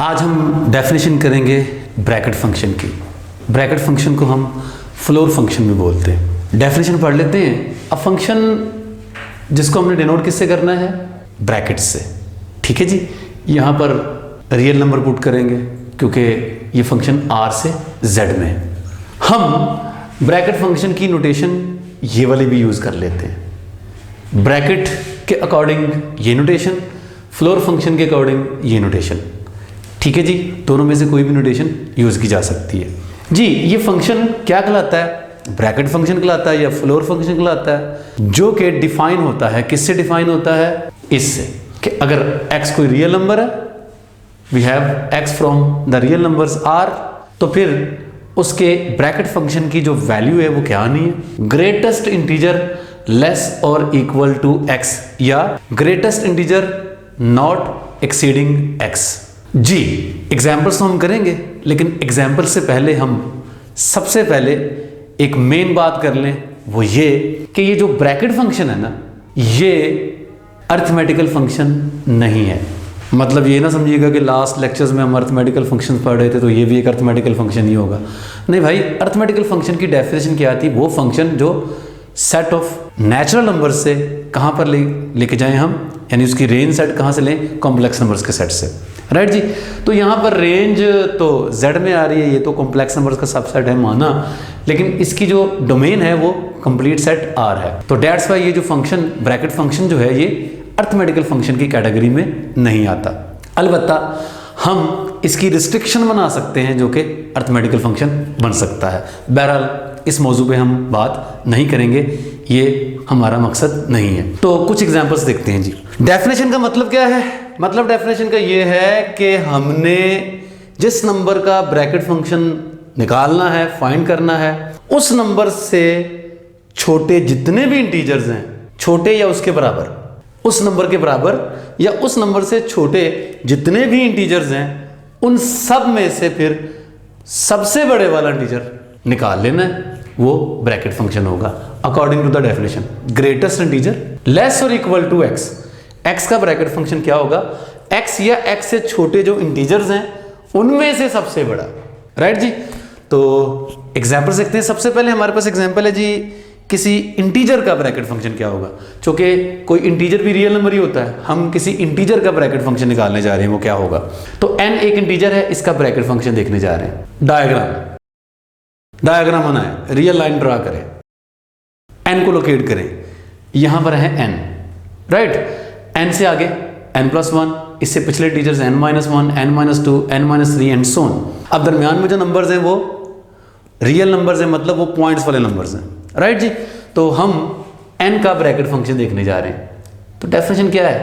आज हम डेफिनेशन करेंगे ब्रैकेट फंक्शन की। ब्रैकेट फंक्शन को हम फ्लोर फंक्शन भी बोलते हैं। डेफिनेशन पढ़ लेते हैं। अब फंक्शन जिसको हमने डिनोट किससे करना है, ब्रैकेट से। ठीक है जी, यहाँ पर रियल नंबर पुट करेंगे क्योंकि ये फंक्शन R से Z में है। हम ब्रैकेट फंक्शन की नोटेशन ये वाली भी यूज़ कर लेते हैं। ब्रैकेट के अकॉर्डिंग ये नोटेशन, फ्लोर फंक्शन के अकॉर्डिंग ये नोटेशन। ठीक है जी, दोनों में से कोई भी नोटेशन यूज़ की जा सकती है जी। ये फंक्शन क्या कहलाता है, ब्रैकेट फंक्शन कहलाता है या फ्लोर फंक्शन कहलाता है, जो कि डिफाइन होता है। किससे डिफाइन होता है, इससे कि अगर x कोई रियल नंबर है, we have x from the real numbers r, तो फिर उसके ब्रैकेट फंक्शन की जो वैल्यू है वो क्या आनी है, ग्रेटेस्ट इंटीजर लेस और इक्वल टू x या greatest integer not exceeding x जी। एग्जाम्पल्स तो हम करेंगे, लेकिन एग्जाम्पल से पहले हम सबसे पहले एक मेन बात कर लें, वो ये कि ये जो ब्रैकेट फंक्शन है ना, ये अर्थमेटिकल फंक्शन नहीं है। मतलब ये ना समझिएगा कि लास्ट लेक्चर्स में हम अर्थमेटिकल फंक्शन पढ़ रहे थे तो ये भी एक अर्थमेटिकल फंक्शन ही होगा। नहीं भाई, अर्थमेटिकल फंक्शन की डेफिनेशन क्या थी, वो फंक्शन जो सेट ऑफ नेचुरल नंबर से कहाँ पर लेके जाएं हम, यानी उसकी रेंज सेट कहाँ से लें, कॉम्प्लेक्स नंबर्स के सेट से। राइट जी, तो यहाँ पर रेंज तो Z में आ रही है, ये तो कॉम्प्लेक्स नंबर्स का सबसेट है माना, लेकिन इसकी जो डोमेन है वो कंप्लीट सेट R है। तो डेट्स वाई ये जो फंक्शन ब्रैकेट फंक्शन जो है ये अर्थमेटिकल फंक्शन की कैटेगरी में नहीं आता। अलबत्ता हम इसकी रिस्ट्रिक्शन बना सकते हैं जो कि अर्थमेटिकल फंक्शन बन सकता है। बहरहाल इस मौजू पे हम बात नहीं करेंगे, ये हमारा मकसद नहीं है। तो कुछ एग्जांपल्स देखते हैं जी। डेफिनेशन का मतलब क्या है, मतलब डेफिनेशन का ये है कि हमने जिस नंबर का ब्रैकेट फंक्शन निकालना है, फाइंड करना है, उस नंबर से छोटे जितने भी इंटीजर्स हैं, छोटे या उसके बराबर, उस नंबर के बराबर या उस नंबर से छोटे जितने भी इंटीजर्स हैं, उन सब में से फिर सबसे बड़े वाला इंटीजर निकाल लेना है, वो ब्रैकेट फंक्शन होगा according to the definition. Greatest integer less और इक्वल टू x, x का ब्रैकेट फंक्शन क्या होगा, x या x से छोटे जो इंटीजर्स हैं उनमें से सबसे बड़ा। राइट जी, तो एग्जांपल देखते हैं। सबसे पहले हमारे पास एग्जांपल है जी, किसी इंटीजर का ब्रैकेट फंक्शन क्या होगा। चूंकि कोई इंटीजर भी रियल नंबर ही होता है, हम किसी इंटीजर का ब्रैकेट फंक्शन निकालने जा रहे हैं, वो क्या होगा। तो n एक इंटीजर है, इसका ब्रैकेट फंक्शन देखने जा रहे हैं। डायग्राम बनाएं, रियल लाइन ड्रा करें, n को लोकेट करें, यहां पर है n। राइट, n से आगे n+1, इससे पिछले teachers n-1, n-2, n-3 and so on. अब दरमियान में जो नंबर्स हैं वो रियल नंबर्स हैं, मतलब वो पॉइंट्स वाले नंबर्स हैं। राइट जी, तो हम n का ब्रैकेट फंक्शन देखने जा रहे हैं। तो डेफिनेशन क्या है,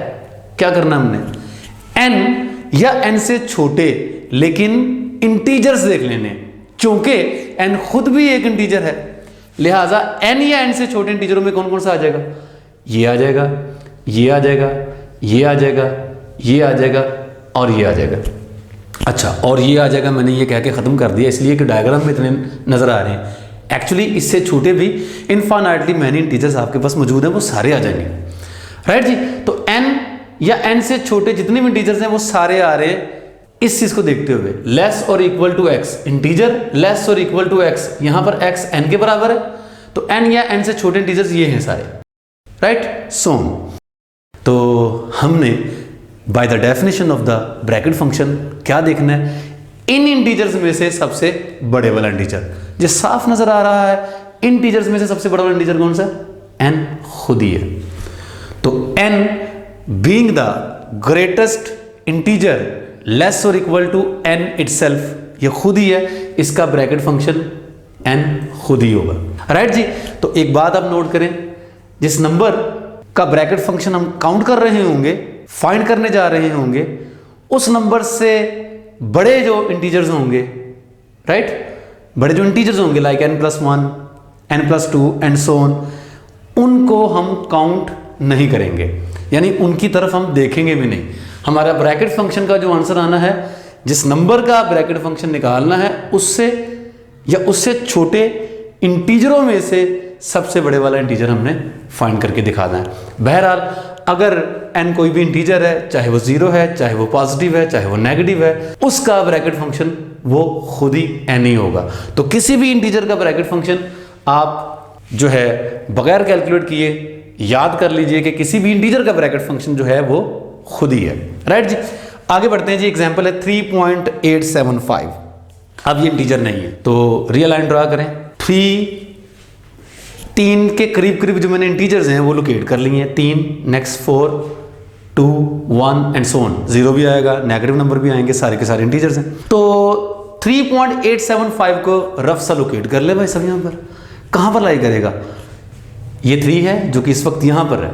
क्या करना हमने, n या n से छोटे लेकिन इंटीजर्स देख लेने। चूंकि n खुद भी एक इंटीजर है, लिहाजा n या n से छोटे इंटीजरों में कौन कौन सा आ जाएगा, ये आ जाएगा, ये आ जाएगा, ये आ जाएगा, ये आ जाएगा और ये आ जाएगा। अच्छा, और ये आ जाएगा मैंने ये कह के ख़त्म कर दिया इसलिए कि डायग्राम में इतने नज़र आ रहे हैं। एक्चुअली इससे छोटे भी इनफाइनाइटली मैनी इंटीजर्स आपके पास मौजूद हैं, वो सारे आ जाएंगे। राइट जी, तो n या n से छोटे जितने भी इंटीजर्स हैं वो सारे आ रहे हैं इस चीज को देखते हुए। लेस और equal to x, integer less और इक्वल टू x, यहां पर x n के बराबर है, तो n या n से छोटे इंटीजर्स ये हैं सारे। राइट, सो तो हमने by the definition of the bracket function क्या देखना है, इन इंटीजर्स में से सबसे बड़े वाला इंटीजर। जो साफ नजर आ रहा है, इन इंटीजर्स में से सबसे बड़ा वाला इंटीजर कौन सा, n खुद ही है। तो n being the greatest integer less और इक्वल टू n इटसेल्फ, ये खुद ही है, इसका ब्रैकेट फंक्शन n खुद ही होगा। राइट जी, तो एक बात आप नोट करें, जिस नंबर का ब्रैकेट फंक्शन हम काउंट कर रहे होंगे, फाइंड करने जा रहे होंगे, उस नंबर से बड़े जो इंटीजर्स होंगे, राइट, बड़े जो इंटीजर्स होंगे like n+1, n+2 and so on, उनको हम काउंट नहीं करेंगे, यानी उनकी तरफ हम देखेंगे भी नहीं। हमारा ब्रैकेट फंक्शन का जो आंसर आना है, जिस नंबर का ब्रैकेट फंक्शन निकालना है, उससे या उससे छोटे इंटीजरों में से सबसे बड़े वाला इंटीजर हमने फाइंड करके दिखाना है। बहरहाल अगर n कोई भी इंटीजर है, चाहे वो 0 है, चाहे वो पॉजिटिव है, चाहे वो नेगेटिव है, उसका ब्रैकेट फंक्शन वो खुद ही n ही होगा। तो किसी भी इंटीजर का ब्रैकेट फंक्शन आप जो है बगैर कैलकुलेट किए याद कर लीजिए कि किसी भी इंटीजर का ब्रैकेट फंक्शन जो है वो खुद ही है। राइट जी, आगे बढ़ते हैं जी। एग्जांपल है 3.875। अब ये इंटीजर नहीं है तो रियल लाइन ड्रा करें। 3 के करीब करीब जो मैंने इंटीजर्स हैं वो लोकेट कर लिए हैं। 3 नेक्स्ट 4 2 1 एंड सो ऑन। 0 भी आएगा, नेगेटिव नंबर भी आएंगे, सारे के सारे इंटीजर्स हैं। तो 3.875 को रफ सा लोकेट कर ले भाई सब। यहाँ पर कहाँ पर लाई करेगा? ये 3 है जो कि इस वक्त यहाँ पर है।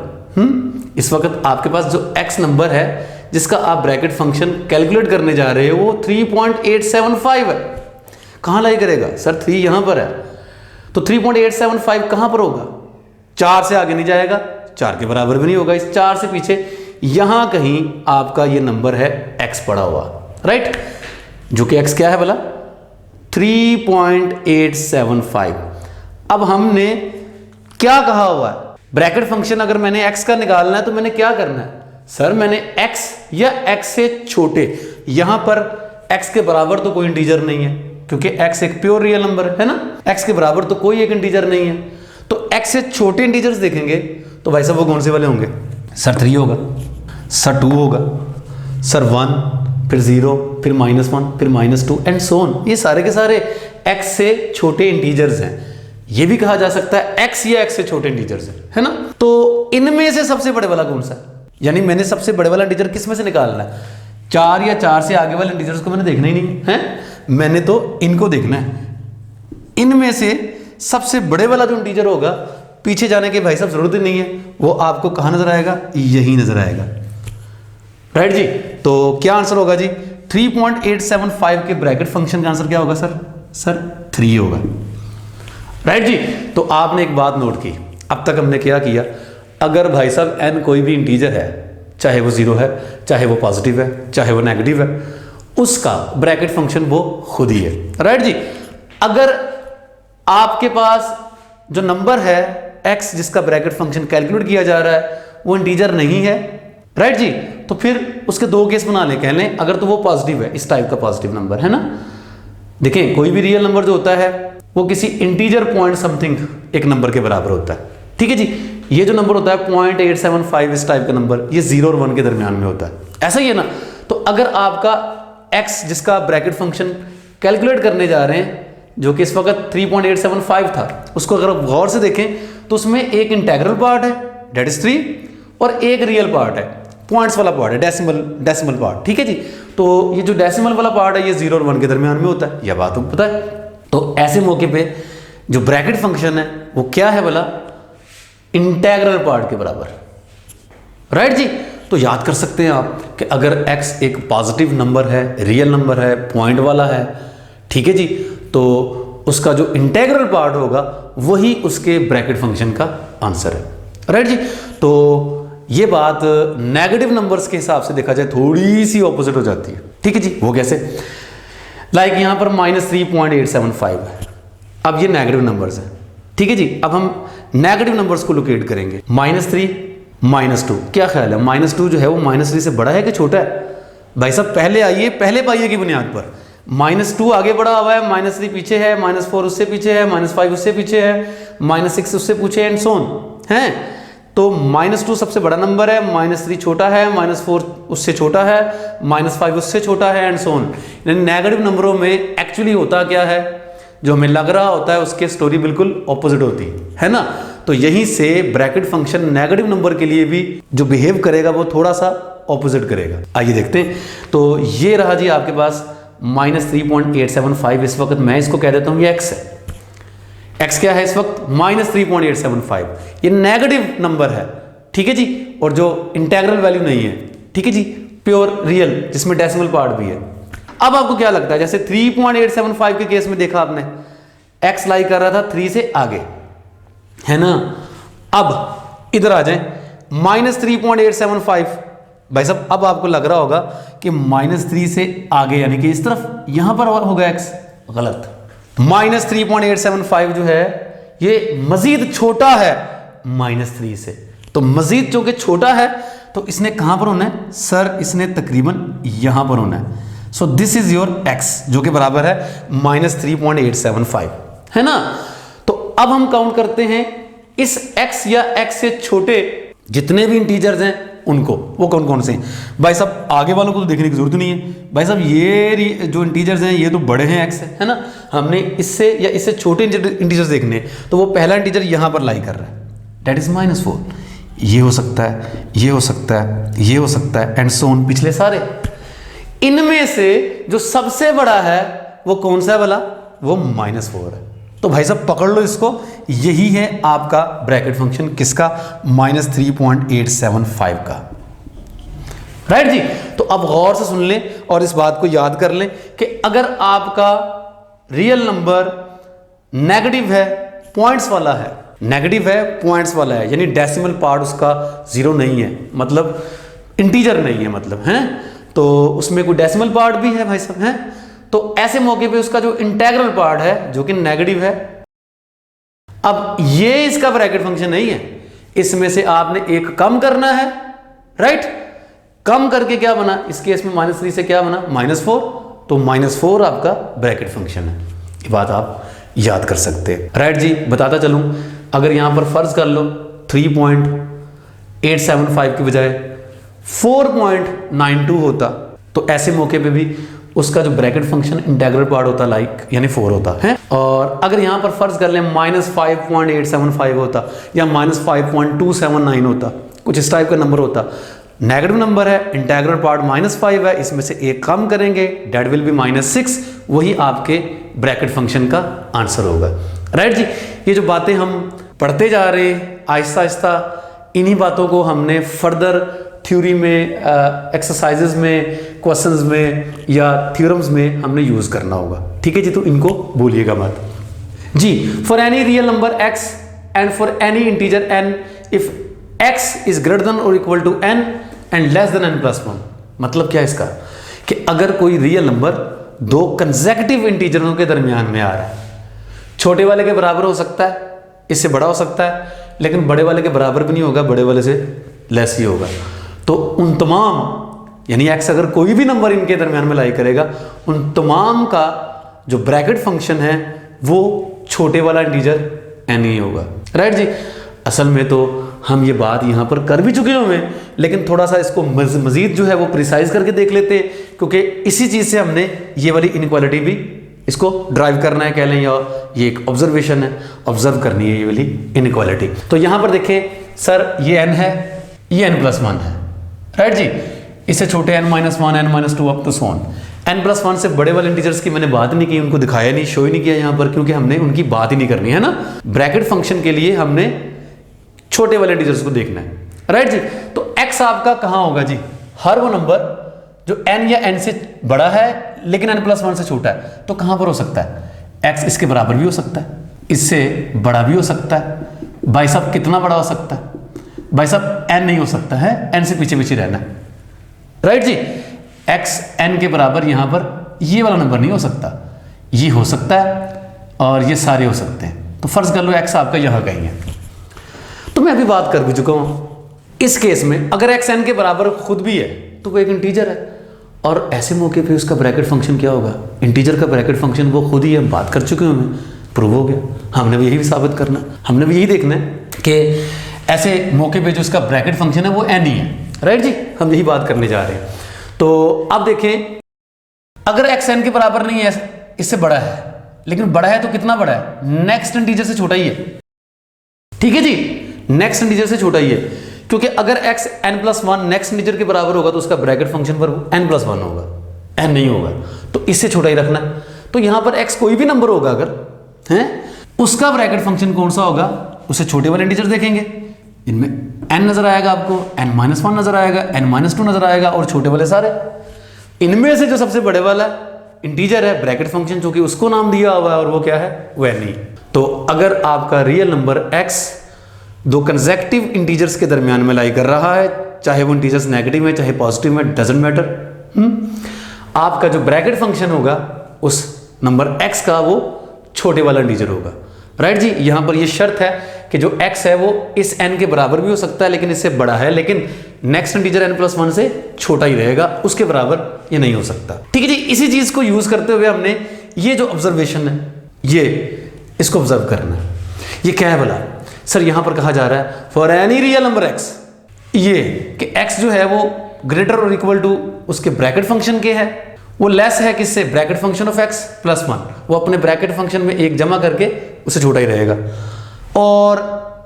इस वक्त आपके पास जो x नंबर है जिसका आप ब्रैकेट फंक्शन कैलकुलेट करने जा रहे हो वो 3.875 है। कहाँ लाई करेगा सर? 3 यहाँ पर है तो 3.875 कहाँ पर होगा? 4 से आगे नहीं जाएगा, 4 के बराबर भी नहीं होगा। इस 4 से पीछे यहां कहीं आपका ये नंबर है x पड़ा हुआ। राइट, जो कि x क्या है भला? 3.875। अब हमने क्या कहा हुआ है? ब्रैकेट फंक्शन अगर मैंने x का निकालना है तो मैंने क्या करना है? सर मैंने x या x से छोटे, यहां पर x के बराबर तो कोई इंटीजर नहीं है क्योंकि x एक प्योर रियल नंबर है ना। x के बराबर तो कोई एक इंटीजर नहीं है, तो x से छोटे इंटीजर्स देखेंगे तो भाई साहब वो कौन से वाले होंगे? सर 3 होगा, सर 2 होगा, सर 1, फिर 0, फिर -1, फिर -2 एंड सो ऑन। ये सारे के सारे x से छोटे इंटीजर्स हैं। ये भी कहा जा सकता है x या x से छोटे इंटीजर्स है ना। तो इनमें से सबसे बड़े वाला कौन सा है? यानी मैंने सबसे बड़े वाला इंटीजर किस में से निकालना है? 4 या 4 से आगे वाले इंटीजर्स को मैंने देखना ही नहीं है, मैंने तो इनको देखना है। इनमें से सबसे बड़े वाला जो इंटीजर होगा, पीछे जाने की भाई साहब जरूरत ही नहीं है, वो आपको कहां नजर आएगा? यही नजर आएगा। राइट जी, तो क्या आंसर होगा जी? 3.875 के ब्रैकेट फंक्शन का आंसर क्या होगा सर? सर 3 होगा। राइट जी, तो आपने एक बात नोट की, अब तक हमने क्या किया? अगर भाई साहब n कोई भी इंटीजर है, चाहे वो 0 है, चाहे वो पॉजिटिव है, चाहे वो नेगेटिव है, उसका ब्रैकेट फंक्शन वो खुद ही है। राइट जी, अगर आपके पास जो नंबर है x जिसका ब्रैकेट फंक्शन कैलकुलेट किया जा रहा है वो इंटीजर नहीं है, राइट जी, तो फिर उसके 2 केस बना ले। कह लें अगर तो वो पॉजिटिव है, इस टाइप का पॉजिटिव नंबर है ना। देखें कोई भी रियल नंबर जो होता है वो किसी इंटीजर पॉइंट समथिंग एक नंबर के बराबर होता है। ठीक है जी, ये जो नंबर होता है 0.875 इस टाइप का नंबर, ये 0 और 1 के दरमियान में होता है, ऐसा ही है ना। तो अगर आपका x जिसका ब्रैकेट फंक्शन कैलकुलेट करने जा रहे हैं जो कि इस वक्त 3.875 था, उसको अगर आप गौर से देखें तो उसमें एक इंटेग्रल पार्ट है डेट इज 3 और एक रियल पार्ट है, पॉइंट्स वाला पार्ट है, डेसिमल पार्ट। ठीक है जी, तो ये जो डेसिमल वाला पार्ट है ये 0 और 1 के दरमियान में होता है, यह बात आपको पता है। तो ऐसे मौके पे जो ब्रैकेट फंक्शन है वो क्या है भला? इंटेग्रल पार्ट के बराबर। राइट जी, तो याद कर सकते हैं आप कि अगर x एक पॉजिटिव नंबर है, रियल नंबर है, पॉइंट वाला है, ठीक है जी, तो उसका जो इंटेग्रल पार्ट होगा वही उसके ब्रैकेट फंक्शन का आंसर है। राइट जी, तो ये बात नेगेटिव नंबर्स के हिसाब से देखा जाए थोड़ी सी ऑपोजिट हो जाती है। ठीक है जी, वो कैसे? लाइक यहां पर -3.875 है। अब ये नेगेटिव नंबर्स हैं, ठीक है जी। अब हम नेगेटिव नंबर्स को लोकेट करेंगे। -3 -2, क्या ख्याल है? -2 जो है वो -3 से बड़ा है कि छोटा है? भाई साहब पहले आइए, पहले पाइए की बुनियाद पर। -2 आगे बढ़ा हुआ है, -3 पीछे है, -4 उससे पीछे है, -5 उससे पीछे है, -6 उससे पीछे एंड सो ऑन है। तो -2 सबसे बड़ा नंबर है, -3 छोटा है, -4 उससे छोटा है, -5 उससे छोटा है एंड सो ऑन। नेगेटिव नंबरों में एक्चुअली होता क्या है, जो हमें लग रहा होता है उसके स्टोरी बिल्कुल ऑपोजिट होती है ना। तो यहीं से ब्रैकेट फंक्शन नेगेटिव नंबर के लिए भी जो बिहेव करेगा वो थोड़ा सा ऑपोजिट करेगा। आइए देखते हैं। तो ये रहा जी आपके पास -3.875। इस वक्त मैं इसको कह देता हूं ये x है। x क्या है इस वक्त? -3.875। ये नेगेटिव नंबर है, ठीक है जी, और जो इंटेग्रल वैल्यू नहीं है, ठीक है जी, प्योर रियल जिसमें डेसिमल पार्ट भी है। अब आपको क्या लगता है, जैसे 3.875 के केस में देखा आपने x लाई कर रहा था 3 से आगे, है ना। अब इधर आ जाएं, -3.875। भाई साहब अब आपको लग रहा होगा कि -3 से आगे यानी कि इस तरफ, यहां पर होगा x, गलत। -3.875 जो है ये मजीद छोटा है -3 से, तो मजीद जो कि छोटा है तो इसने कहां पर होना है सर, इसने तकरीबन यहां पर होना है। So this is your x जो कि बराबर है -3.875, है ना। तो अब हम काउंट करते हैं इस x या x से छोटे जितने भी इंटीजर्स हैं उनको, वो कौन कौन से हैं भाई साहब। आगे वालों को तो देखने की जरूरत नहीं है भाई साहब, ये जो इंटीजर्स हैं ये तो बड़े हैं x है ना। हमने इससे या इससे छोटे इंटीजर्स देखने हैं, तो वो पहला इंटीजर यहां पर लाई कर रहा है, डेट इज -4। ये हो सकता है, ये हो सकता है, ये हो सकता है, एंड सो ऑन, पिछले सारे। इनमें से जो सबसे बड़ा है वो कौन सा है वाला, वो -4 है। तो भाई साहब पकड़ लो इसको, यही है आपका ब्रैकेट फंक्शन, किसका, -3.875 का, राइट जी। तो अब गौर से सुन लें और इस बात को याद कर लें कि अगर आपका रियल नंबर नेगेटिव है, पॉइंट्स वाला है, नेगेटिव है पॉइंट्स वाला है, यानी डेसिमल पार्ट उसका 0 नहीं है, मतलब इंटीजर नहीं है, मतलब है, तो उसमें कोई डेसिमल पार्ट भी है भाई साहब, है, तो ऐसे मौके पे उसका जो इंटेग्रल पार्ट है जो कि नेगेटिव है। अब ये इसका ब्रैकेट फंक्शन नहीं है, इसमें से आपने एक कम करना है, राइट। कम करके क्या बना, इस केस में -3 से क्या बना, -4, तो -4 आपका ब्रैकेट फंक्शन है। ये बात आप याद कर सकते हैं, राइट जी। बताता चलूं, अगर यहां पर फर्ज कर लो 3.875 की बजाय 4.92 होता, तो ऐसे मौके पे भी उसका जो ब्रैकेट फंक्शन इंटीग्रल पार्ट होता लाइक यानी 4 होता है। और अगर यहां पर फर्ज कर लें -5.875 होता या -5.279 होता, कुछ इस टाइप का नंबर होता, नेगेटिव नंबर है, इंटीग्रल पार्ट -5 है, इसमें से एक कम करेंगे, डेट विल बी -6, वही आपके ब्रैकेट फंक्शन का आंसर होगा, राइट जी। ये जो बातें हम पढ़ते जा रहे हैं आहिस्ता आहिस्ता, इन्हीं बातों को हमने फर्दर थ्योरी में, एक्सरसाइजेज में, क्वेश्चंस में या थ्योरम्स में हमने यूज करना होगा, ठीक है जी। तो इनको बोलिएगा मत जी। For any real number x and for any integer n, if x is greater than और equal to n and less than n+1, मतलब क्या इसका, कि अगर कोई रियल नंबर दो कंसेक्यूटिव इंटीजरों के दरमियान में आ रहा है, छोटे वाले के बराबर हो सकता है, इससे बड़ा हो सकता है, लेकिन बड़े वाले के बराबर भी नहीं होगा, बड़े वाले से लेस ही होगा, तो उन तमाम, यानी x अगर कोई भी नंबर इनके दरमियान में लाई करेगा, उन तमाम का जो ब्रैकेट फंक्शन है वो छोटे वाला इंटीजर n ही होगा, राइट जी। असल में तो हम ये बात यहाँ पर कर भी चुके हुए हैं, लेकिन थोड़ा सा इसको मजीद जो है वो प्रिसाइज करके देख लेते हैं, क्योंकि इसी चीज़ से हमने ये वाली इनइक्वालिटी भी इसको ड्राइव करना है, कह लें, या ये एक ऑब्जर्वेशन है, ऑब्जर्व करनी है ये वाली इनइक्वालिटी। तो यहाँ पर देखें सर, ये n है, ये n+1 है, राइट जी। इससे छोटे n-1, n-2 up to so on. n+1 से बड़े वाले इंटीजर्स की मैंने बात नहीं की, उनको दिखाया नहीं, शो ही नहीं किया यहाँ पर, क्योंकि हमने उनकी बात ही नहीं करनी है ना। ब्रैकेट फंक्शन के लिए हमने छोटे वाले इंटीजर्स को देखना है, राइट जी। तो x आपका कहाँ होगा जी, हर वो नंबर जो n या n से बड़ा है लेकिन n+1 से छोटा है, तो कहाँ पर हो सकता है, x इसके बराबर भी हो सकता है, इससे बड़ा भी हो सकता है। भाई साहब कितना बड़ा हो सकता है, भाई साहब n नहीं हो सकता है, n से पीछे पीछे रहना है, राइट जी। x n के बराबर यहां पर ये वाला नंबर नहीं हो सकता, ये हो सकता है और ये सारे हो सकते हैं। तो फर्ज कर लो x आपका यहां कहीं है, तो मैं अभी बात कर भी चुका हूं, इस केस में अगर x n के बराबर खुद भी है तो वो एक इंटीजर है, और ऐसे मौके पे उसका ब्रैकेट फंक्शन क्या होगा, इंटीजर का ब्रैकेट फंक्शन वो खुद ही है, बात कर चुके हैं, प्रूव हो गया। हमने भी यही साबित करना, हमने भी यही देखना है कि ऐसे मौके पे जो उसका ब्रैकेट फंक्शन है वो n ही है, राइट जी। हम यही बात करने जा रहे हैं। तो अब देखें, अगर x n के बराबर नहीं है, इससे बड़ा है, लेकिन बड़ा है तो कितना बड़ा है, नेक्स्ट इंटीजर से छोटा ही है, ठीक है जी, नेक्स्ट इंटीजर से छोटा ही है, क्योंकि अगर x n+1 नेक्स्ट इंटीजर के बराबर होगा तो उसका ब्रैकेट फंक्शन पर n+1 होगा, n नहीं होगा, तो इससे छोटा ही रखना। तो यहां पर x कोई भी नंबर होगा अगर है, उसका ब्रैकेट फंक्शन कौन सा होगा, उससे छोटे वाले इंटीजर देखेंगे, इनमें n नजर आएगा आपको, n-1 नजर आएगा, n-2 नजर आएगा, और छोटे वाले सारे। इनमें से जो सबसे बड़े वाला इंटीजर है ब्रैकेट फंक्शन, जो कि उसको नाम दिया हुआ है, और वो क्या है, वो n ही। तो अगर आपका रियल नंबर x दो कंसेक्यूटिव इंटीजर्स के दरमियान में लाई कर रहा है, चाहे वो इंटीजर्स नेगेटिव है चाहे पॉजिटिव है, डजंट मैटर, आपका जो ब्रैकेट फंक्शन होगा उस नंबर x का वो छोटे वाला इंटीजर होगा, राइट जी। यहां पर ये शर्त है कि जो x है वो इस n के बराबर भी हो सकता है लेकिन इससे बड़ा है, लेकिन नेक्स्ट इंटीजर n+1 से छोटा ही रहेगा, उसके बराबर ये नहीं हो सकता। ठीक है जी, इसी चीज को यूज करते हुए हमने ये जो ऑब्जर्वेशन है ये इसको ऑब्जर्व करना है। ये क्या है बोला सर, यहां पर कहा जा रहा है for any real number x, ये कि x जो है वो ग्रेटर और इक्वल टू उसके ब्रैकेट फंक्शन के है, वो लेस है किससे, ब्रैकेट फंक्शन ऑफ x +1, वो अपने ब्रैकेट फंक्शन में एक जमा करके उससे छोटा ही रहेगा, और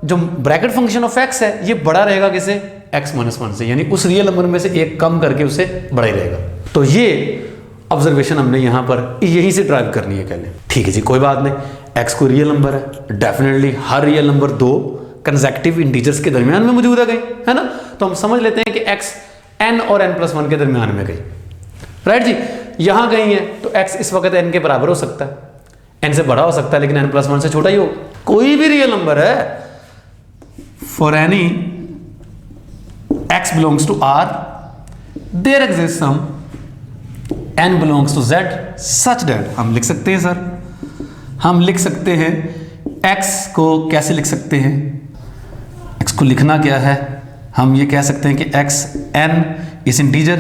जो ब्रैकेट फंक्शन ऑफ x है ये बड़ा रहेगा किसे, x-1 से, यानी उस रियल नंबर में से एक कम करके उससे बड़ा ही रहेगा। तो ये ऑब्जर्वेशन हमने यहां पर यहीं से ड्राइव करनी है कहने। ठीक है जी, कोई बात नहीं, x कोई रियल नंबर है, डेफिनेटली हर रियल नंबर दो कंसेक्यूटिव इंटीजर्स के दरमियान में मौजूद है गई, है ना, तो हम समझ लेते हैं कि x n और n+1 के दरमियान में गई, राइट जी। यहां गई है तो x इस वक्त n के बराबर हो सकता है, n से बड़ा हो सकता है लेकिन n+1 से छोटा ही हो। कोई भी रियल नंबर है, for any x belongs to r there exist some n belongs to z such that, हम लिख सकते हैं सर, हम लिख सकते हैं x को कैसे लिख सकते हैं, x को लिखना क्या है, हम ये कह सकते हैं कि x n इस इंटीजर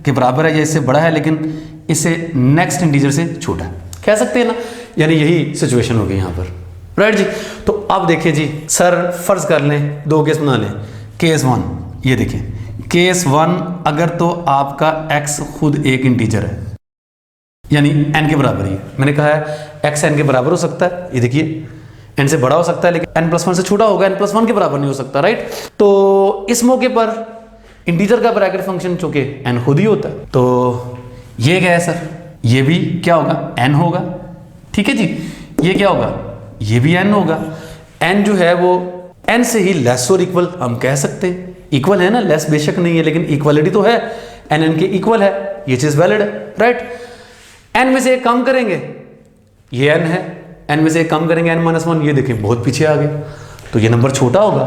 के बराबर है या इससे बड़ा है लेकिन इससे नेक्स्ट इंटीजर से छोटा है, कह सकते हैं ना, यानी यही सिचुएशन होगी यहाँ पर, राइट जी। तो अब देखिए जी सर, फर्ज कर लें, दो केस बना लें, केस 1, ये देखिए केस 1, अगर तो आपका x खुद एक इंटीजर है यानी n के बराबर ही है, मैंने कहा है x n के बराबर हो सकता है, ये देखिए n से बड़ा हो सकता है लेकिन n+1 से छोटा होगा, n+1 के बराबर नहीं हो सकता, राइट। तो इस मौके पर इंटीजर का ब्रैकेट फंक्शन चूंकि n खुद ही होता है, तो ये क्या है सर, ये भी क्या होगा, n होगा, ठीक है जी। ये क्या होगा, ये भी n होगा, n जो है वो n से ही लेस और इक्वल हम कह सकते हैं, इक्वल है ना, लेस बेशक नहीं है लेकिन इक्वलिटी तो है, n के इक्वल है, ये चीज वैलिड है, राइट। n में से एक कम करेंगे, ये n है, n में से एक कम करेंगे n-1, ये देखें बहुत पीछे आ गया, तो ये नंबर छोटा होगा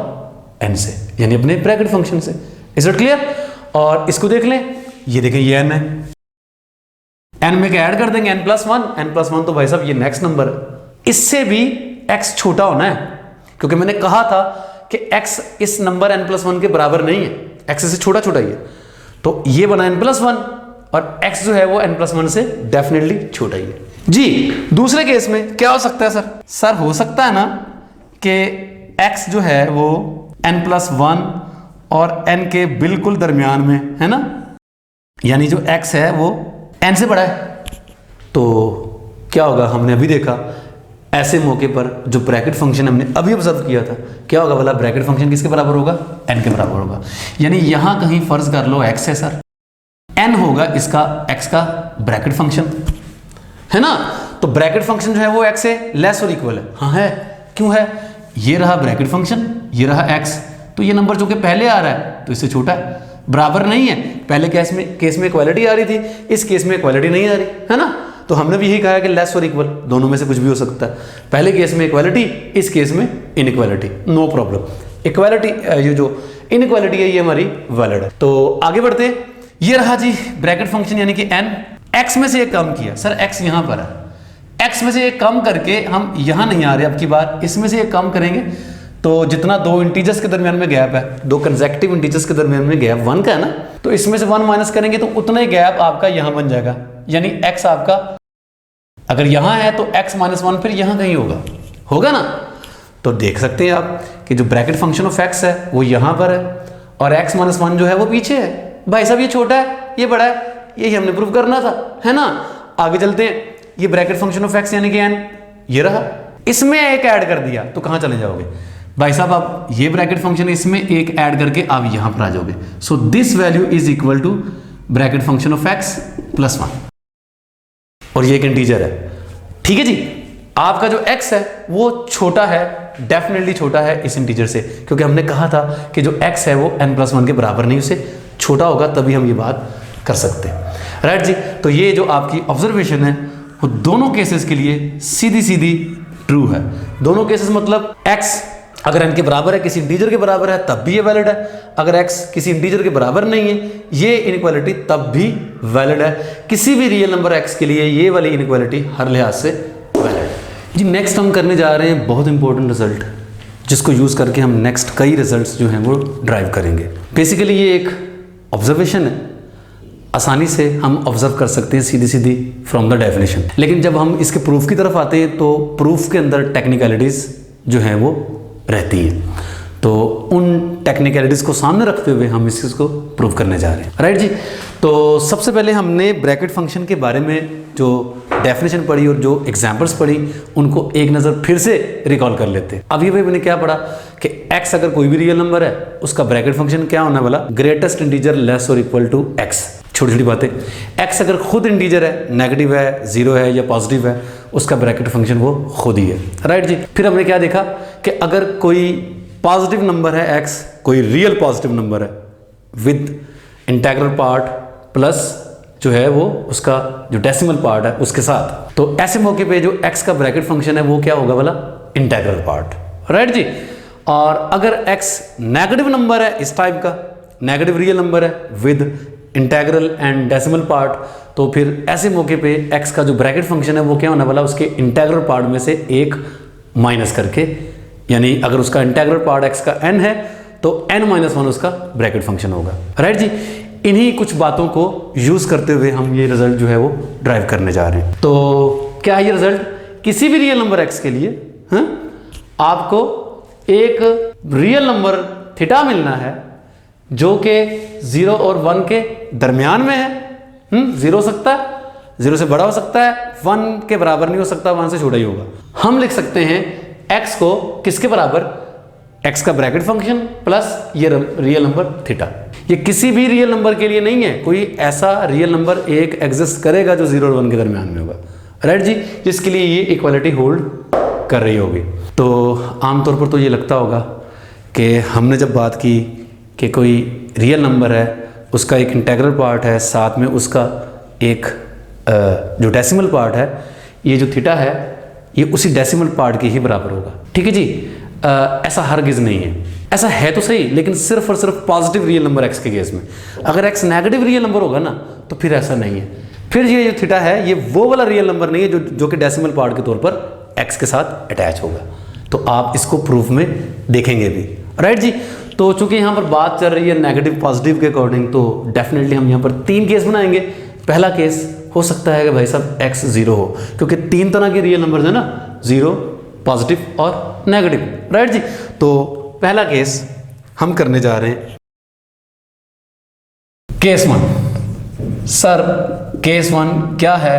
n से, यानी अपने ब्रैकेट फंक्शन से। Is it clear? और इसको देख लें, ये देखें ये n है, n में क्या ऐड कर देंगे, n+1 तो भाई साहब ये नेक्स्ट नंबर है, इससे भी x छोटा होना है, क्योंकि मैंने कहा था कि x इस नंबर n+1 के बराबर नहीं है, x से छोटा छोटा ही है, तो ये बना n+1 और x जो है वो n+1 से डेफिनेटली छोटा ही है जी। दूसरे केस में क्या हो सकता है सर, हो सकता है ना कि x जो है वो n+1 और n के बिल्कुल दरमियान में है ना, यानी जो x है वो n से बड़ा है, तो क्या होगा, हमने अभी देखा ऐसे मौके पर जो ब्रैकेट फंक्शन हमने अभी ऑब्जर्व किया था, क्या होगा वाला, ब्रैकेट फंक्शन किसके बराबर होगा, n के बराबर होगा, यानी यहां कहीं फर्ज कर लो x है सर, n होगा इसका x का ब्रैकेट फंक्शन, है ना, तो ब्रैकेट फंक्शन जो है वो x से लेस और इक्वल है, हाँ है, क्यों है, ये रहा ब्रैकेट फंक्शन, ये रहा x, तो ये नंबर जो कि पहले आ रहा है तो इससे छोटा है, बराबर नहीं है, पहले केस में इक्वालिटी आ रही थी, इस केस में इक्वालिटी नहीं आ रही है ना, तो हमने भी यही कहा है कि लेस और इक्वल दोनों में से कुछ भी हो सकता है, पहले केस में इक्वालिटी, इस केस में इनइक्वालिटी, नो प्रॉब्लम, इक्वालिटी ये जो इनइक्वालिटी है ये हमारी वैलिड है। तो आगे बढ़ते हैं, ये रहा जी ब्रैकेट फंक्शन यानी कि n, x में से एक कम किया, सर x यहां पर है, x में से एक कम करके हम यहां नहीं आ रहे, अब की बार इसमें से एक कम करेंगे, तो जितना दो इंटीजर्स के दरमियान में गैप है, दो कंसेक्यूटिव इंटीजर्स के दरमियान में गैप 1 का है ना, तो इसमें से 1 माइनस करेंगे तो उतना ही गैप आपका यहां बन जाएगा, यानी x आपका अगर यहां है तो x-1 फिर यहां कहीं होगा ना, तो देख सकते हैं आप कि जो ब्रैकेट फंक्शन ऑफ x है वो यहां पर है और x-1 जो है वो पीछे है, भाई साहब ये छोटा है ये बड़ा है, यही हमने प्रूव करना था, है ना। आगे चलते हैं, ये ब्रैकेट फंक्शन ऑफ x यानी कि n ये रहा, इसमें एक ऐड कर दिया तो कहां चले जाओगे भाई साहब, आप ये ब्रैकेट फंक्शन इसमें एक ऐड करके आप यहां पर आ जाओगे, so this value is equal to bracket function of x +1 और ये एक इंटीजर है, ठीक है जी। आपका जो x है वो छोटा है, डेफिनेटली छोटा है इस इंटीजर से, क्योंकि हमने कहा था कि जो x है वो n+1 के बराबर नहीं, उसे छोटा होगा तभी हम ये बात कर सकते हैं, राइट जी। तो ये जो आपकी ऑब्जर्वेशन है वो दोनों केसेस के लिए सीधी सीधी ट्रू है, दोनों केसेस मतलब x अगर n के बराबर है, किसी इंटीजर के बराबर है तब भी ये वैलिड है, अगर x किसी इंटीजर के बराबर नहीं है ये इनइक्वालिटी तब भी वैलिड है, किसी भी रियल नंबर x के लिए ये वाली इनइक्वालिटी हर लिहाज से वैलिड है जी। नेक्स्ट हम करने जा रहे हैं बहुत इंपॉर्टेंट रिजल्ट, जिसको यूज़ करके हम नेक्स्ट कई रिजल्ट्स जो हैं वो ड्राइव करेंगे। बेसिकली ये एक ऑब्जर्वेशन है, आसानी से हम ऑब्जर्व कर सकते हैं सीधी सीधी फ्रॉम द डेफिनेशन। लेकिन जब हम इसके प्रूफ की तरफ आते हैं तो प्रूफ के अंदर टेक्निकलिटीज़ जो हैं वो रहती हैं, तो उन टेक्निकलिटीज़ को सामने रखते हुए हम इस चीज़ को प्रूव करने जा रहे हैं, राइट जी। तो सबसे पहले हमने ब्रैकेट फंक्शन के बारे में जो डेफिनेशन पढ़ी और जो एग्जांपल्स पढ़ी उनको एक नज़र फिर से रिकॉल कर लेते हैं। अभी मैंने क्या पढ़ा कि x अगर कोई भी रियल नंबर है उसका ब्रैकेट फंक्शन क्या होने वाला, ग्रेटेस्ट इंटीजर लेस और इक्वल टू x। छोटी छोटी बातें, x अगर खुद इंटीजर है, नेगेटिव है, जीरो है या पॉजिटिव है, उसका ब्रैकेट फंक्शन वो खुद ही है, राइट जी। फिर हमने क्या देखा कि अगर कोई पॉजिटिव नंबर है x, कोई रियल पॉजिटिव नंबर है विद इंटीग्रल पार्ट प्लस जो है वो उसका जो डेसिमल पार्ट है उसके साथ, तो ऐसे मौके पे जो x का ब्रैकेट फंक्शन है वो क्या होगा वाला, इंटीग्रल पार्ट, राइट जी। और अगर x नेगेटिव नंबर है, इस टाइप का नेगेटिव रियल नंबर है with integral and decimal part, तो फिर ऐसे मौके पे x का जो ब्रैकेट फंक्शन है वो क्या होने वाला, उसके इंटीग्रल पार्ट में से एक माइनस करके, यानी अगर उसका इंटीग्रल पार्ट x का n है तो n-1 उसका ब्रैकेट फंक्शन होगा, राइट जी। इन्हीं कुछ बातों को यूज करते हुए हम ये रिजल्ट जो है वो ड्राइव करने जा रहे हैं। तो क्या है ये रिजल्ट, किसी भी रियल नंबर x के लिए आपको एक रियल नंबर थीटा मिलना है जो कि 0 और 1 के दरमियान में है। 0 हो सकता है, 0 से बड़ा हो सकता है, 1 के बराबर नहीं हो सकता, 1 से छोटा ही होगा। हम लिख सकते हैं x को किसके बराबर, x का ब्रैकेट फंक्शन प्लस ये रियल नंबर थीटा। ये किसी भी रियल नंबर के लिए नहीं है, कोई ऐसा रियल नंबर एक एग्जिस्ट करेगा जो 0 और 1 के दरमियान में होगा, राइट जी, जिसके लिए ये इक्वालिटी होल्ड कर रही होगी। तो आमतौर पर तो ये लगता होगा कि हमने जब बात की कि कोई रियल नंबर है, उसका एक इंटीग्रल पार्ट है, साथ में उसका एक जो डेसिमल पार्ट है, ये जो थीटा है ये उसी डेसिमल पार्ट के ही बराबर होगा, ठीक है जी। ऐसा हरगिज़ नहीं है, ऐसा है तो सही, लेकिन सिर्फ और सिर्फ पॉजिटिव रियल नंबर x के केस में। अगर x नेगेटिव रियल नंबर होगा ना तो फिर ऐसा नहीं है, फिर ये जो थीटा है ये वो वाला रियल नंबर नहीं है जो कि डेसिमल पार्ट के तौर पर x के साथ अटैच होगा। तो आप इसको प्रूफ में देखेंगे भी, राइट जी। तो चूंकि यहाँ पर बात चल रही है नेगेटिव पॉजिटिव के अकॉर्डिंग, तो डेफिनेटली हम यहाँ पर 3 केस बनाएंगे। पहला केस हो सकता है कि भाई साहब x 0 हो, क्योंकि 3 तरह के रियल नंबर है ना, 0, पॉजिटिव और नेगेटिव, राइट जी। तो पहला केस हम करने जा रहे हैं केस 1। सर केस 1 क्या है,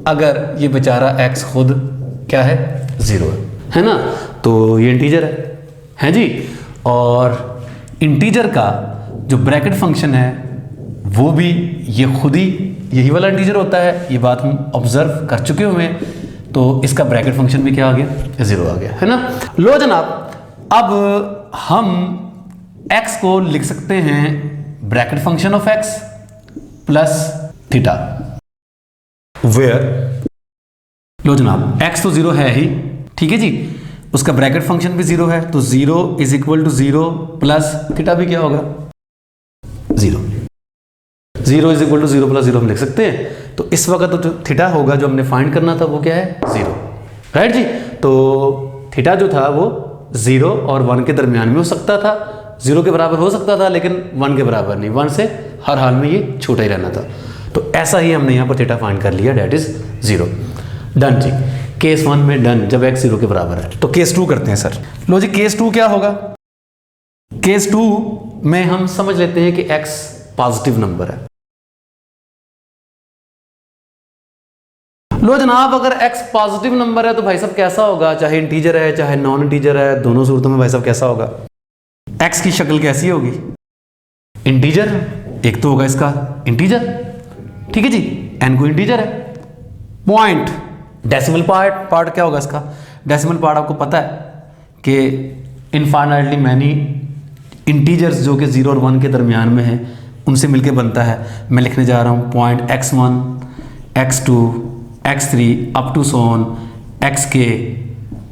अगर ये बेचारा x खुद क्या है, 0 है ना, तो ये इंटीजर है जी। और इंटीजर का जो ब्रैकेट फंक्शन है वो भी ये खुद ही यही वाला इंटीजर होता है, ये बात हम ऑब्जर्व कर चुके हुए हैं। तो इसका ब्रैकेट फंक्शन भी क्या आ गया, 0 आ गया, है ना। लो जनाब, अब हम x को लिख सकते हैं bracket function of x plus theta, where, लो जनाब x तो 0 है ही, ठीक है जी, उसका ब्रैकेट फंक्शन भी 0 है, तो 0 is equal to 0 plus theta भी क्या होगा, 0। 0 इज इक्वल टू 0 प्लस 0 हम लिख सकते हैं। तो इस वक्त तो जो थीटा होगा जो हमने फाइंड करना था वो क्या है, 0, राइट जी। तो थीटा जो था वो 0 और 1 के दरमियान में हो सकता था, 0 के बराबर हो सकता था लेकिन 1 के बराबर नहीं, 1 से हर हाल में ये छोटा ही रहना था। तो ऐसा ही हमने यहाँ पर थीटा फाइंड कर लिया, डेट इज 0। डन जी, केस 1 में डन, जब x 0 के बराबर है। तो केस 2 करते हैं सर। लो जी, केस 2 क्या होगा, केस 2 में हम समझ लेते हैं कि x पॉजिटिव नंबर है। लो जनाब, अगर x पॉजिटिव नंबर है तो भाई साहब कैसा होगा, चाहे इंटीजर है चाहे नॉन इंटीजर है, दोनों सूरतों में भाई साहब कैसा होगा, x की शक्ल कैसी होगी, इंटीजर, एक तो होगा इसका इंटीजर, ठीक है जी, n को इंटीजर है। पॉइंट डेसिमल पार्ट क्या होगा इसका, डेसिमल पार्ट आपको पता है कि इनफाइनाइटली मैनी इंटीजर्स जो कि 0 और 1 के दरमियान में है उनसे मिलके बनता है। मैं लिखने जा रहा हूँ point x1, x2, x3 up to so on xk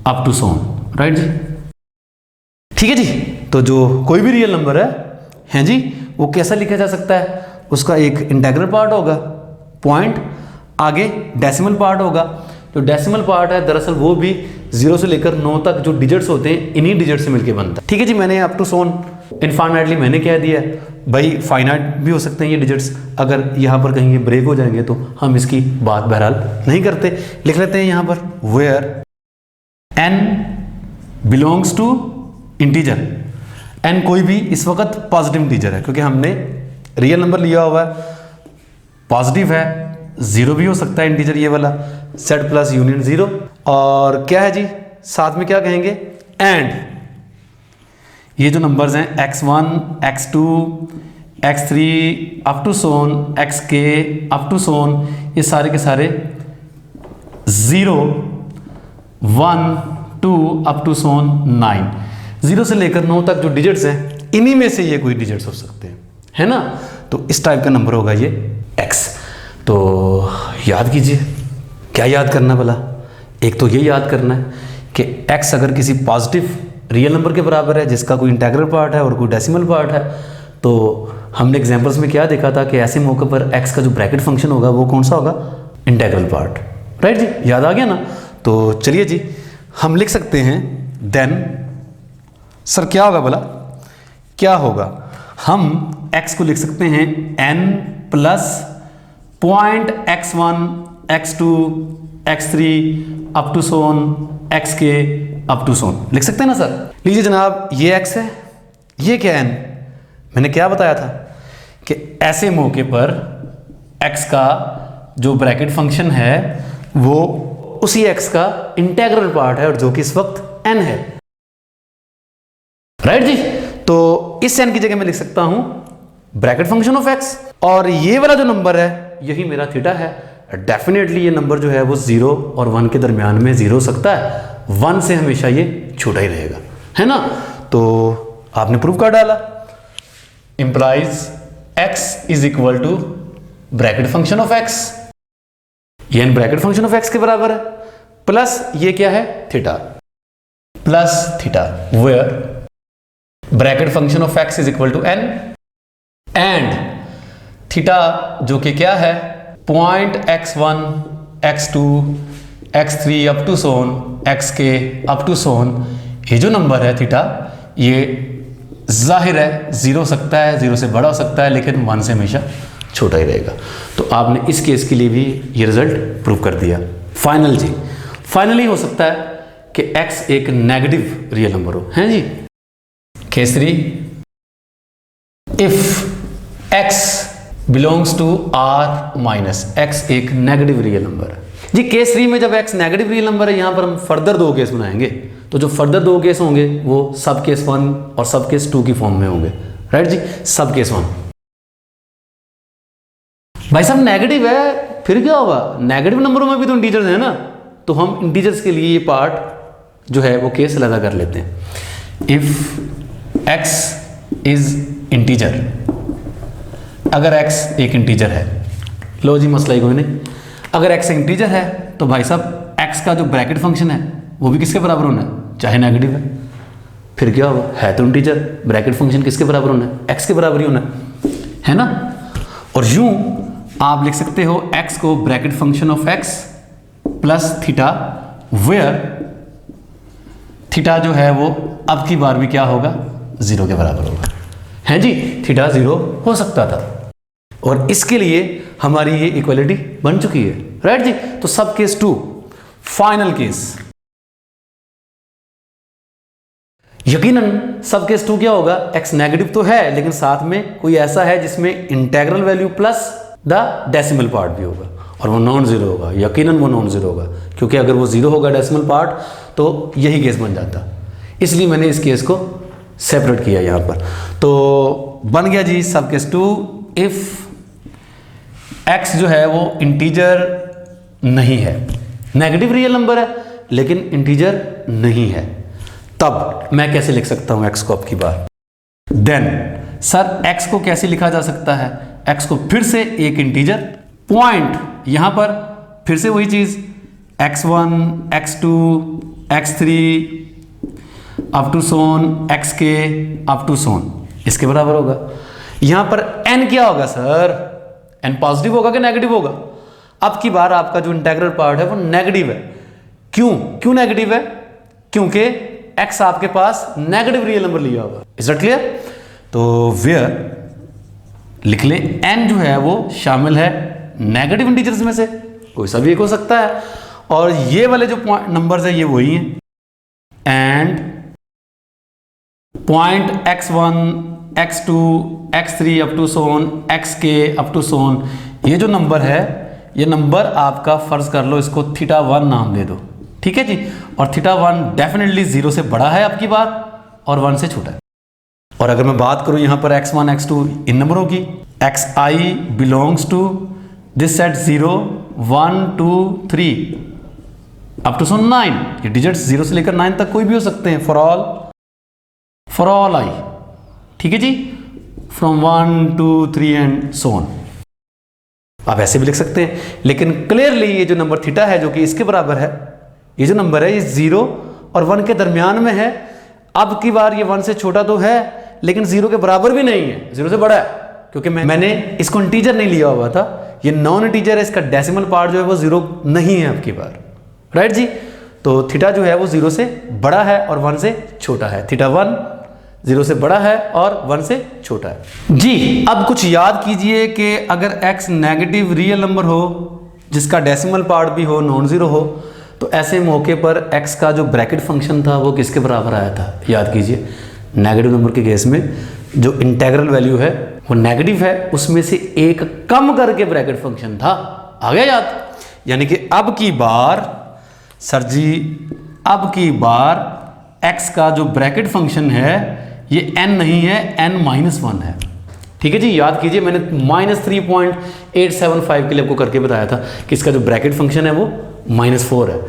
up to so on, right जी, ठीक है जी। तो जो कोई भी रियल नंबर है जी, वो कैसा लिखा जा सकता है, उसका एक इंटीग्रल पार्ट होगा, पॉइंट, आगे डेसिमल पार्ट होगा। जो डेसिमल पार्ट है दरअसल वो भी 0 से लेकर 9 तक जो डिजिट्स होते हैं इन्हीं डिजिट से मिलकर बनता है। ठीक है जी, मैंने अप टू सोन इनफाइनाइटली मैंने कह दिया है भाई, फाइनाइट भी हो सकते हैं ये डिजिट्स। अगर यहाँ पर कहीं ये ब्रेक हो जाएंगे तो हम इसकी बात बहरहाल नहीं करते। लिख लेते हैं यहाँ पर where n belongs to integer. n कोई भी इस वक्त पॉजिटिव इंटीजर है क्योंकि हमने रियल नंबर लिया हुआ है, पॉजिटिव है, 0 भी हो सकता है इंटीजर ये वाला, z प्लस यूनियन 0। और क्या है जी, साथ में क्या कहेंगे, एंड ये जो नंबर्स हैं x1 x2 x3 up to so on xk up to so on, ये सारे के सारे 0 1 2 अप टू सोन 9, 0 से लेकर 9 तक जो डिजिट्स हैं इन्हीं में से ये कोई डिजिट्स हो सकते हैं, है ना। तो इस टाइप का नंबर होगा ये x। तो याद कीजिए, क्या याद करना भला, एक तो ये याद करना है कि x अगर किसी पॉजिटिव रियल नंबर के बराबर है जिसका कोई इंटीग्रल पार्ट है और कोई डेसिमल पार्ट है, तो हमने एग्जांपल्स में क्या देखा था कि ऐसे मौके पर x का जो ब्रैकेट फंक्शन होगा वो कौन सा होगा, इंटीग्रल पार्ट, राइट जी, याद आ गया ना। तो चलिए जी हम लिख सकते हैं देन, सर क्या होगा भला, क्या होगा, हम x को लिख सकते हैं n plus point x1 x2 x3 up to so on xk up to so on, लिख सकते हैं ना सर। लीजिए जनाब, ये x है, ये क्या n, मैंने क्या बताया था कि ऐसे मौके पर x का जो ब्रैकेट फंक्शन है वो उसी x का इंटीग्रल पार्ट है और जो कि इस वक्त n है, राइट जी। तो इस n की जगह मैं लिख सकता हूं ब्रैकेट फंक्शन ऑफ x, और ये वाला जो नंबर है यही मेरा थीटा है। डेफिनेटली ये नंबर जो है वो 0 और 1 के दरमियान में 0 हो सकता है, 1 से हमेशा ये छोटा ही रहेगा, है ना। तो आपने प्रूफ कर डाला, implies x is equal to bracket function of x, ये ब्रैकेट फंक्शन ऑफ x के बराबर है, प्लस ये क्या है, theta, plus theta, where bracket function of x is equal to n and theta जो कि क्या है, point x1 x2 x3 up to so on xk up to so on, ये जो नंबर है थीटा ये जाहिर है 0 हो सकता है, 0 से बड़ा हो सकता है, लेकिन 1 से हमेशा छोटा ही रहेगा। तो आपने इस केस के लिए भी ये रिजल्ट प्रूव कर दिया। फाइनल जी, फाइनली हो सकता है कि x एक नेगेटिव रियल नंबर हो, हैं जी। Case 3, if x belongs to r minus x एक नेगेटिव रियल नंबर है जी। केस 3 में जब x नेगेटिव रियल नंबर है, यहां पर हम फर्दर 2 केस बनाएंगे, तो जो फर्दर 2 केस होंगे वो सब केस 1 और सब केस 2 की फॉर्म में होंगे, राइट जी। सब केस 1, भाई साहब नेगेटिव है फिर क्या होगा, नेगेटिव नंबरों में भी तो इंटीजर्स है ना, तो हम इंटीजर्स के लिए ये पार्ट जो है वो केस अलग कर लेते हैं। इफ x इज इंटीजर, अगर x एक इंटीजर है, लो जी मसला ही कोई नहीं, अगर x इंटीजर है तो भाई साहब x का जो ब्रैकेट फंक्शन है वो भी किसके बराबर होना है, चाहे नेगेटिव है, फिर क्या होगा, है तो इंटीजर, ब्रैकेट फंक्शन किसके बराबर होना है, x के बराबर ही होना है ना। और यूं आप लिख सकते हो x को bracket function of x plus theta, where theta जो है वो अब की बार भी क्या होगा, 0 के बराबर होगा, है जी। थीटा 0 हो सकता था और इसके लिए हमारी ये इक्वलिटी बन चुकी है, राइट जी। तो सब केस 2, फाइनल केस, यकीनन सब केस 2 क्या होगा, x नेगेटिव तो है लेकिन साथ में कोई ऐसा है जिसमें integral value plus the decimal part भी होगा और वो नॉन जीरो होगा, यकीनन वो नॉन जीरो होगा, क्योंकि अगर वो 0 होगा डेसिमल पार्ट तो यही केस बन जाता, इसलिए मैंने इस केस को सेपरेट किया यहाँ पर। तो बन गया जी सब केस 2, इफ x जो है वो इंटीजर नहीं है, नेगेटिव रियल नंबर है लेकिन इंटीजर नहीं है, तब मैं कैसे लिख सकता हूं x को अब की बार। देन सर x को कैसे लिखा जा सकता है, x को फिर से एक इंटीजर, पॉइंट यहां पर फिर से वही चीज x1 x2 x3 up to so on xk up to so on, इसके बराबर होगा। यहां पर n क्या होगा सर, n पॉजिटिव होगा कि नेगेटिव होगा, अब की बार आपका जो इंटेग्रल पार्ट है वो नेगेटिव है। क्यों नेगेटिव है? क्योंकि x आपके पास नेगेटिव रियल नंबर लिया हुआ है। Is that clear? तो वेयर लिख ले n जो है वो शामिल है नेगेटिव इंटीजर्स में से, कोई सा भी एक हो सकता है, और ये वाले जो नंबर्स है ये वही हैं। And point x1 x2 x3 up to so on xk up to so on, ये जो नंबर है ये नंबर आपका फर्ज कर लो इसको θ1 नाम दे दो, ठीक है जी। और θ1 डेफिनेटली 0 से बड़ा है आपकी बात और 1 से छोटा है। और अगर मैं बात करूं यहां पर x1 x2 इन नंबरों की, xi belongs to this set 0 1 2 3 up to so on 9, ये डिजिट्स 0 से लेकर 9 तक कोई भी हो सकते हैं, फॉर ऑल आई, ठीक है जी, फ्रॉम 1 2 3 एंड सो ऑन। आप ऐसे भी लिख सकते हैं, लेकिन क्लियरली ये जो नंबर थीटा है जो कि इसके बराबर है, ये जो नंबर है ये 0 और 1 के दरमियान में है। अब की बार ये 1 से छोटा तो है लेकिन 0 के बराबर भी नहीं है, 0 से बड़ा है, क्योंकि मैंने इसको इंटीजर नहीं लिया हुआ था, ये नॉन इंटीजर है, इसका डेसिमल पार्ट जो है वो 0 नहीं है अब की बार, राइट जी। तो थीटा जो है वो 0 से बड़ा है और 1 से छोटा है, θ1 0 से बड़ा है और 1 से छोटा है जी। अब कुछ याद कीजिए कि अगर x नेगेटिव रियल नंबर हो जिसका डेसिमल पार्ट भी हो, नॉन जीरो हो, तो ऐसे मौके पर x का जो ब्रैकेट फंक्शन था वो किसके बराबर आया था? याद कीजिए, नेगेटिव नंबर के केस में जो इंटेग्रल वैल्यू है वो नेगेटिव है, उसमें से एक कम करके ब्रैकेट फंक्शन था, आ गया याद? यानी कि अब की बार सर जी, अब की बार x का जो ब्रैकेट फंक्शन है ये n नहीं है, n-1 है, ठीक है जी। याद कीजिए मैंने -3.875 के लिए आपको करके बताया था कि इसका जो ब्रैकेट फंक्शन है वो -4 है,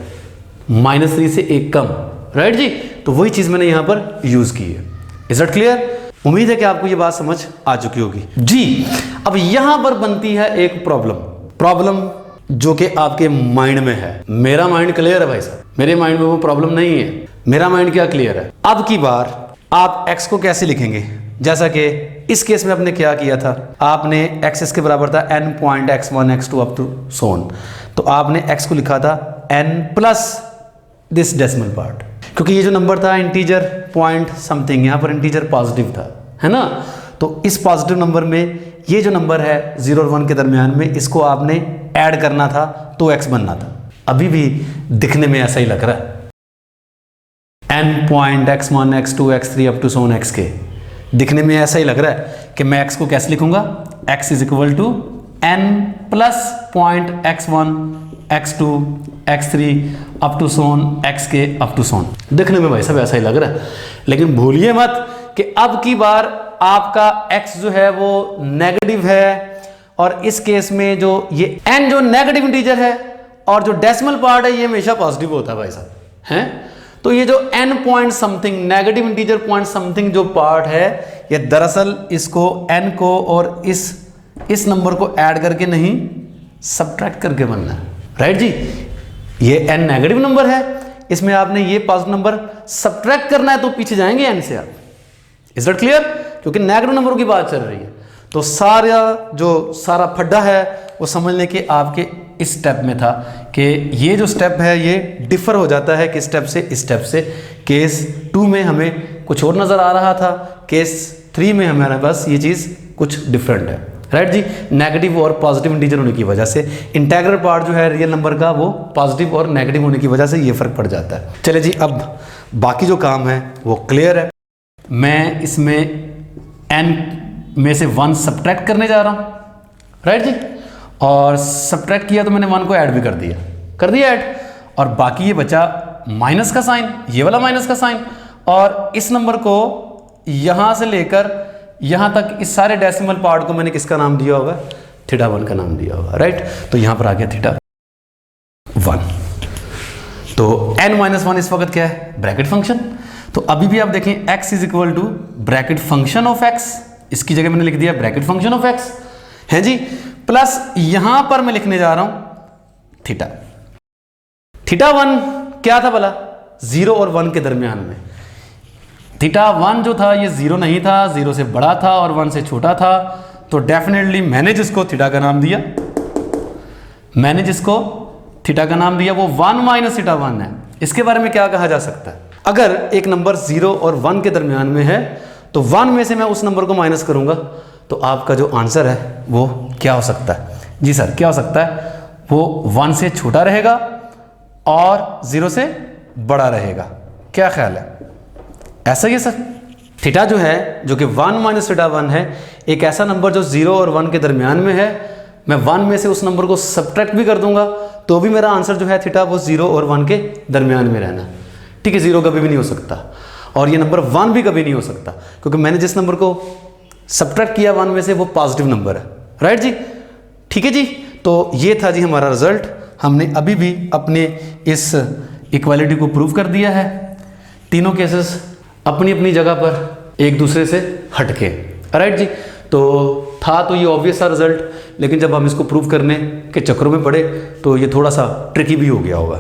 -3 से एक कम, राइट जी। तो वही चीज मैंने यहां पर यूज की है। Is that clear? उम्मीद है कि आपको ये बात समझ आ चुकी होगी जी। अब यहां पर बनती है एक प्रॉब्लम जो कि आपके माइंड में है। मेरा माइंड क्लियर है भाई साहब, मेरे माइंड में वो प्रॉब्लम नहीं है। मेरा माइंड क्या क्लियर है? अब की बार आप x को कैसे लिखेंगे? जैसा कि इस केस में आपने क्या किया था, आपने x इसके बराबर था n.x1 x2 अप टू सोन, तो आपने x को लिखा था n plus this decimal part, क्योंकि ये जो नंबर था इंटीजर पॉइंट समथिंग, यहाँ पर इंटीजर पॉजिटिव था, है ना। तो इस पॉजिटिव नंबर में ये जो नंबर है 0 और 1 के दरमियान में, इसको आपने ऐड करना था तो x बनना था। अभी भी दिखने में ऐसा ही लग रहा है, n.x1 x2 x3 up to so on xk, दिखने में ऐसा ही लग रहा है कि मैं x को कैसे लिखूंगा, x is equal to n plus point x1 x2 x3 up to so on xk up to so on. दिखने में भाई साहब ऐसा ही लग रहा है, लेकिन भूलिए मत कि अब की बार आपका x जो है वो नेगेटिव है, और इस केस में जो ये n जो नेगेटिव इंटीजर है और जो डेसिमल पार्ट है ये हमेशा पॉजिटिव होता है भाई साहब, हैं। तो ये जो n point something negative integer point something जो पार्ट है, ये दरअसल इसको n को और इस नंबर को ऐड करके नहीं सब्ट्रैक्ट करके बनना है, राइट जी। ये n नेगेटिव नंबर है, इसमें आपने ये पॉजिटिव नंबर सब्ट्रैक्ट करना है, तो पीछे जाएंगे n से आप। Is that clear? क्योंकि नेगेटिव नंबरों की बात चल रही है, तो सारा फड्डा है वो समझने के आपके इस स्टेप में था कि ये जो स्टेप है ये डिफर हो जाता है किस स्टेप से, इस स्टेप से। केस 2 में हमें कुछ और नज़र आ रहा था, केस 3 में हमारे पास ये चीज़ कुछ डिफरेंट है, राइट जी। नेगेटिव और पॉजिटिव इंटीजर होने की वजह से इंटेग्रल पार्ट जो है रियल नंबर का वो पॉजिटिव और नेगेटिव होने की वजह से ये फर्क पड़ जाता है। चले जी, अब बाकी जो काम है वो क्लियर है। मैं इसमें n में से 1 सब्ट्रैक्ट करने जा रहा हूँ, राइट जी, और सब्ट्रैक्ट किया तो मैंने 1 को ऐड भी कर दिया ऐड, और बाकी ये बचा माइनस का साइन, ये वाला माइनस का साइन, और इस नंबर को यहां से लेकर यहां तक इस सारे डेसिमल पार्ट को मैंने किसका नाम दिया होगा? θ1 का नाम दिया होगा, राइट। तो यहां पर आ गया θ1। तो n-1 इस वक्त क्या है? Bracket function. तो अभी भी आप देखें x is equal to bracket function of x, इसकी जगह मैंने लिख दिया ब्रैकेट फंक्शन ऑफ x, है जी, प्लस यहां पर मैं लिखने जा रहा हूं थीटा। θ1 क्या था भला? 0 और 1 के दरमियान में। θ1 जो था ये 0 नहीं था, 0 से बड़ा था और 1 से छोटा था, तो डेफिनेटली मैंने जिसको थीटा का नाम दिया, मैंने जिसको थीटा का नाम दिया वो 1 माइनस थीटा 1 है। इसके बारे में क्या कहा जा सकता है? अगर एक नंबर 0 और 1 के दरमियान में है तो 1 में से मैं उस नंबर को माइनस करूंगा तो आपका जो आंसर है वो क्या हो सकता है? जी सर, क्या हो सकता है? वो 1 से छोटा रहेगा और 0 से बड़ा रहेगा। क्या ख्याल है? ऐसा ही है सर। थीटा जो है, जो कि 1 माइनस थीटा 1 है, एक ऐसा नंबर जो 0 और 1 के दरमियान में है। मैं 1 में से उस नंबर को सब्ट्रैक्ट भी कर दूंगा तो भी मेरा आंसर जो है थीटा वो 0 और 1 के दरमियान में रहना। ठीक है, 0 कभी भी नहीं हो सकता और ये नंबर 1 भी कभी नहीं हो सकता, क्योंकि मैंने जिस नंबर को सब्ट्रैक्ट किया 1 में से वो पॉजिटिव नंबर है। राइट जी? ठीक है जी। तो ये था जी हमारा रिजल्ट। हमने अभी भी अपने इस इक्वालिटी को प्रूव कर दिया है। तीनों केसेस अपनी अपनी जगह पर एक दूसरे से हटके। राइट जी? तो था तो ये ऑब्वियस सा रिजल्ट, लेकिन जब हम इसको प्रूव करने के चक्करों में पड़े तो ये थोड़ा सा ट्रिकी भी हो गया होगा।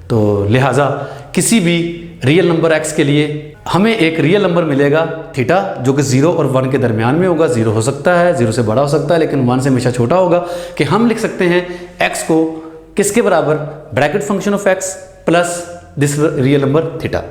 तो लिहाजा किसी भी रियल नंबर x के लिए हमें एक रियल नंबर मिलेगा थीटा, जो कि 0 और 1 के दरमियान में होगा। 0 हो सकता है, 0 से बड़ा हो सकता है, लेकिन 1 से हमेशा छोटा होगा। कि हम लिख सकते हैं x को किसके बराबर? Bracket function of x plus this real number theta.